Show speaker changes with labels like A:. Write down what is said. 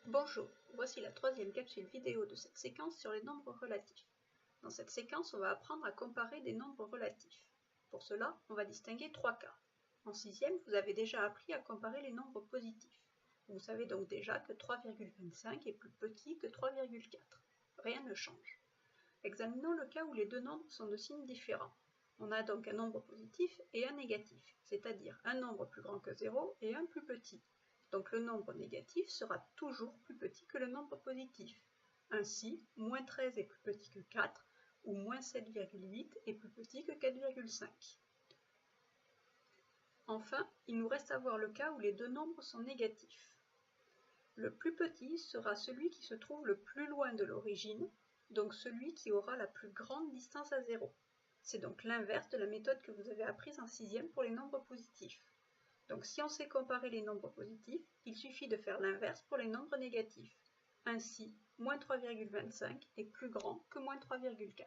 A: Bonjour, voici la troisième capsule vidéo de cette séquence sur les nombres relatifs. Dans cette séquence, on va apprendre à comparer des nombres relatifs. Pour cela, on va distinguer trois cas. En sixième, vous avez déjà appris à comparer les nombres positifs. Vous savez donc déjà que 3,25 est plus petit que 3,4. Rien ne change. Examinons le cas où les deux nombres sont de signes différents. On a donc un nombre positif et un négatif, c'est-à-dire un nombre plus grand que 0 et un plus petit. Donc le nombre négatif sera toujours plus petit que le nombre positif. Ainsi, moins 13 est plus petit que 4, ou moins 7,8 est plus petit que 4,5. Enfin, il nous reste à voir le cas où les deux nombres sont négatifs. Le plus petit sera celui qui se trouve le plus loin de l'origine, donc celui qui aura la plus grande distance à 0. C'est donc l'inverse de la méthode que vous avez apprise en sixième pour les nombres positifs. Donc si on sait comparer les nombres positifs, il suffit de faire l'inverse pour les nombres négatifs. Ainsi, moins 3,25 est plus grand que moins 3,4.